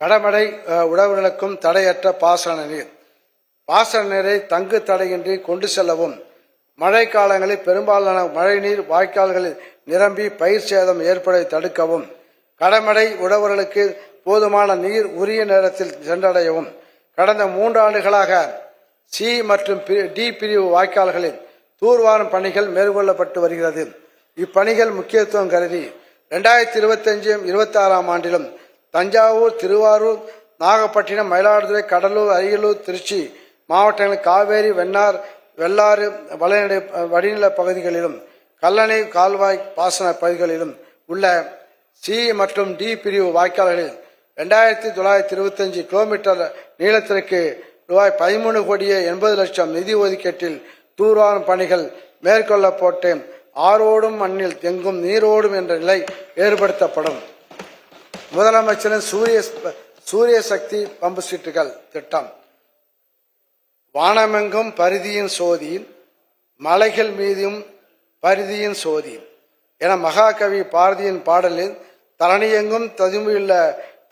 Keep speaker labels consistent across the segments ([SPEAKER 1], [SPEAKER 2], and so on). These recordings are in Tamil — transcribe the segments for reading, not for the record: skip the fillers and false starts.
[SPEAKER 1] கடமடை உழவர்களுக்கும் தடையற்ற பாசன நீர். பாசன நீரை தங்கு தடையின்றி கொண்டு செல்லவும், மழை காலங்களில் பெரும்பாலான மழைநீர் வாய்க்கால்களில் நிரம்பி பயிர் சேதம் ஏற்பட தடுக்கவும், கடமடை உழவர்களுக்கு போதுமான நீர் உரிய நேரத்தில் சென்றடையவும் கடந்த 3 ஆண்டுகளாக சி மற்றும் டி பிரிவு வாய்க்கால்களில் தூர்வாரும் பணிகள் மேற்கொள்ளப்பட்டு வருகிறது. இப்பணிகள் முக்கியத்துவம் கருதி 2025-26 ஆண்டிலும் தஞ்சாவூர், திருவாரூர், நாகப்பட்டினம், மயிலாடுதுறை, கடலூர், அரியலூர், திருச்சி மாவட்டங்களில் காவேரி, வெள்ளாறு வடிநில பகுதிகளிலும் கல்லணை கால்வாய் பாசன பகுதிகளிலும் உள்ள சி மற்றும் டி பிரிவு வாய்க்கால்களில் 2925 கிலோமீட்டர் நீளத்திற்கு ரூபாய் 13,80,00,000 நிதி ஒதுக்கீட்டில் தூர்வாரும் பணிகள் மேற்கொள்ளப்பட்டு ஆரோடும் மண்ணில் எங்கும் நீரோடும் என்ற நிலை ஏற்படுத்தப்படும். முதலமைச்சரின் சூரிய சக்தி பம்பு செட்டுகள் திட்டம். வானமெங்கும் பரிதியின் சோதி, மலைகள் மீதும் பரிதியின் சோதி என மகாகவி பாரதியின் பாடலில் தரணியெங்கும் ததும்பியுள்ள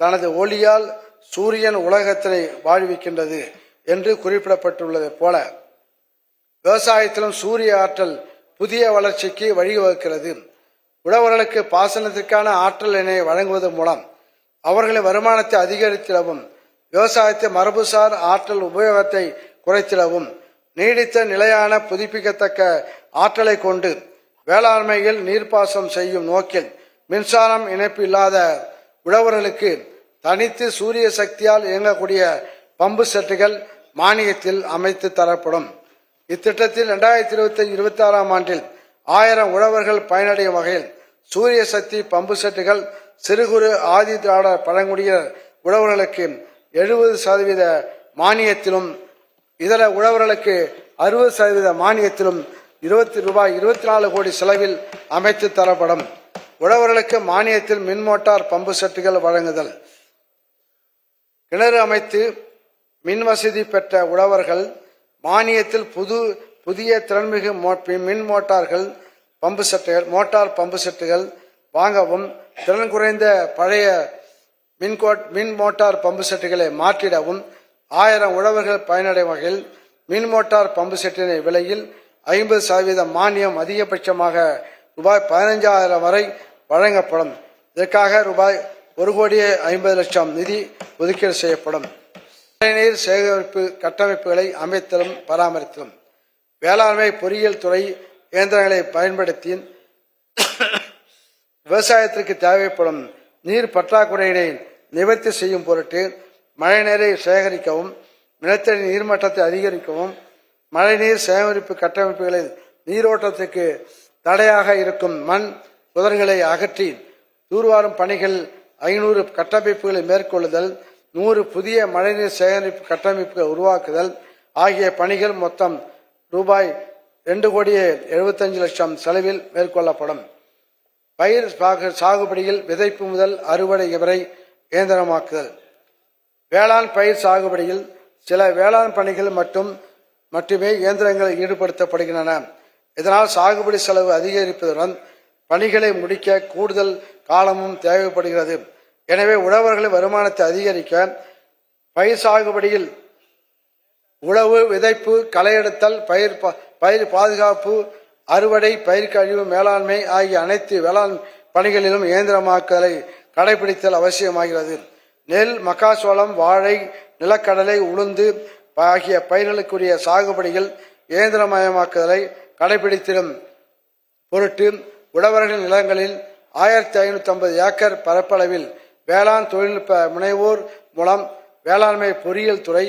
[SPEAKER 1] தனது ஒளியால் சூரியன் உலகத்தினை வாழ்விக்கின்றது என்று குறிப்பிடப்பட்டுள்ளது போல விவசாயத்திலும் சூரிய ஆற்றல் புதிய வளர்ச்சிக்கு வழிவகுக்கிறது. உழவர்களுக்கு பாசனத்திற்கான ஆற்றல் எண்ணெயை வழங்குவதன் மூலம் அவர்களின் வருமானத்தை அதிகரித்திடவும், விவசாயத்தை மரபுசார் ஆற்றல் உபயோகத்தை குறைத்திடவும், நீடித்த நிலையான புதுப்பிக்கத்தக்க ஆற்றலை கொண்டு வேளாண்மையில் நீர்ப்பாசனம் செய்யும் நோக்கில் மின்சாரம் இணைப்பு இல்லாத உழவர்களுக்கு தனித்து சூரிய சக்தியால் இயங்கக்கூடிய பம்பு செட்டுகள் மானியத்தில் அமைத்து தரப்படும். இத்திட்டத்தில் 2025-26 ஆண்டில் 1000 உழவர்கள் பயனடையும் வகையில் சூரிய சக்தி பம்பு செட்டுகள் சிறு குறு ஆதி திராவிட பழங்குடிய உழவர்களுக்கு 70% மானியத்திலும், இதர உழவர்களுக்கு 60% மானியத்திலும் ரூபாய் 24 கோடி செலவில் அமைத்து தரப்படும். உழவர்களுக்கு மானியத்தில் மின் மோட்டார் பம்பு செட்டுகள் வழங்குதல். கிணறு அமைத்து மின் வசதி பெற்ற உழவர்கள் மானியத்தில் புதிய திறன்மிகு மின் மோட்டார் பம்பு செட்டுகள் வாங்கவும், திறன் குறைந்த பழைய மின் மோட்டார் பம்பு செட்டுகளை மாற்றிடவும் 1000 உழவர்கள் பயனடையும் வகையில் மின் மோட்டார் பம்பு செட்டினை விலையில் 50% மானியம் அதிகபட்சமாக ரூபாய் 15,000 வரை வழங்கப்படும். இதற்காக ரூபாய் 1,50,00,000 நிதி ஒதுக்கீடு செய்யப்படும். மழைநீர் சேகரிப்பு கட்டமைப்புகளை அமைத்தலும் பராமரித்தலும். வேளாண்மை பொறியியல் துறை இயந்திரங்களை பயன்படுத்தி விவசாயத்திற்கு தேவைப்படும் நீர் பற்றாக்குறையினை நிவர்த்தி செய்யும் பொருட்டு மழைநீரை சேகரிக்கவும், நிலத்தடி நீர்மட்டத்தை அதிகரிக்கவும், மழைநீர் சேகரிப்பு கட்டமைப்புகளில் நீரோட்டத்திற்கு தடையாக இருக்கும் மண் புதர்களை அகற்றி தூர்வாரும் பணிகள் 500 கட்டமைப்புகளை மேற்கொள்ளுதல், 100 புதிய மழைநீர் சேகரிப்பு கட்டமைப்புகள் உருவாக்குதல் ஆகிய பணிகள் மொத்தம் ரூபாய் 2,75,00,000 செலவில் மேற்கொள்ளப்படும். பயிர் சாகுபடியில் விதைப்பு முதல் அறுவடை வரை இயந்திரமாக்குதல். வேளாண் பயிர் சாகுபடியில் சில வேளாண் பணிகள் மட்டுமே இயந்திரங்கள் ஈடுபடுத்தப்படுகின்றன. இதனால் சாகுபடி செலவு அதிகரிப்பதுடன் பணிகளை முடிக்க கூடுதல் காலமும் தேவைப்படுகிறது. எனவே உழவர்களின் வருமானத்தை அதிகரிக்க பயிர் சாகுபடியில் உழவு, விதைப்பு, களையெடுத்தல், பயிர் பாதுகாப்பு, அறுவடை, பயிர் கழிவு மேலாண்மை ஆகிய அனைத்து வேளாண் பணிகளிலும் இயந்திரமாக்கலை கடைபிடித்தல் அவசியமாகிறது. நெல், மக்காச்சோளம், வாழை, நிலக்கடலை, உளுந்து ஆகிய பயிர்களுக்குரிய சாகுபடியில் இயந்திரமயமாக்குதலை கடைபிடித்திடும் பொருட்டு உழவர்கள் நிலங்களில் 1550 ஏக்கர் பரப்பளவில் வேளாண் தொழில்நுட்ப முனைவோர் மூலம் வேளாண்மை பொறியியல் துறை,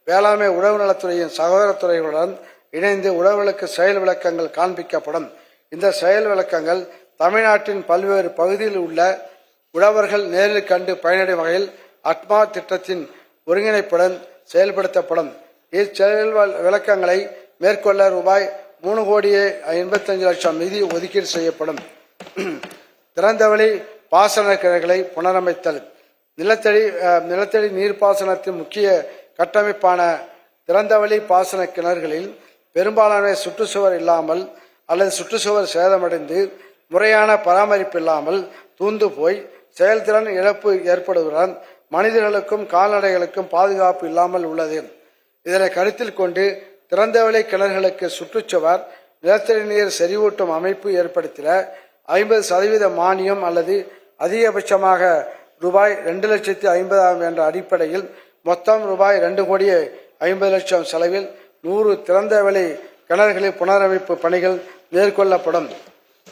[SPEAKER 1] வேளாண்மை உழவு நலத்துறையின் சகோதர துறைகளுடன் இணைந்து உழவர்களுக்கு செயல் விளக்கங்கள் காண்பிக்கப்படும். இந்த செயல் விளக்கங்கள் தமிழ்நாட்டின் பல்வேறு பகுதியில் உள்ள உழவர்கள் நேரில் கண்டு பயனடையும் வகையில் அட்மா திட்டத்தின் ஒருங்கிணைப்புடன் செயல்படுத்தப்படும். இச்செயல் விளக்கங்களை மேற்கொள்ள ரூபாய் 3,85,00,000 நிதி ஒதுக்கீடு செய்யப்படும். திறந்தவெளி பாசன கிணறுகளை புனரமைத்தல். நிலத்தடி நீர்ப்பாசனத்தின் முக்கிய கட்டமைப்பான திறந்தவெளி பாசன கிணறுகளில் பெரும்பாலான சுற்றுச்சுவர் இல்லாமல் அல்லது சுற்றுச்சுவர் சேதமடைந்து முறையான பராமரிப்பு இல்லாமல் தூந்து போய் செயல்திறன் இழப்பு ஏற்படுவதுடன் மனிதர்களுக்கும் கால்நடைகளுக்கும் பாதுகாப்பு இல்லாமல் உள்ளது. இதனை கருத்தில் கொண்டு திறந்தவெளி கிணறுகளுக்கு சுற்றுச்சுவர், நிலத்தடி நீர் செறிவூட்டும் அமைப்பு ஏற்படுத்திட 50% மானியம் அல்லது அதிகபட்சமாக ரூபாய் 2,50,000 என்ற அடிப்படையில் மொத்தம் ரூபாய் 2,50,00,000 செலவில் 100 திறந்தவெளி கிணறுகளில் புனரமைப்பு பணிகள் மேற்கொள்ளப்படும்.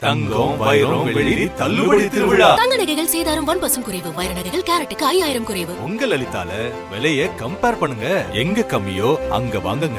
[SPEAKER 2] தங்கம், வைரம், வெள்ளி தள்ளுபடி திருவிழா.
[SPEAKER 3] தங்க நகைகள் சேதாரம் 1% குறைவு. வைர நகைகள் கேரட்டுக்கு 5000 குறைவு.
[SPEAKER 2] உங்க லலிதால விலைய கம்பேர் பண்ணுங்க. எங்க கம்மியோ அங்க வாங்குங்க.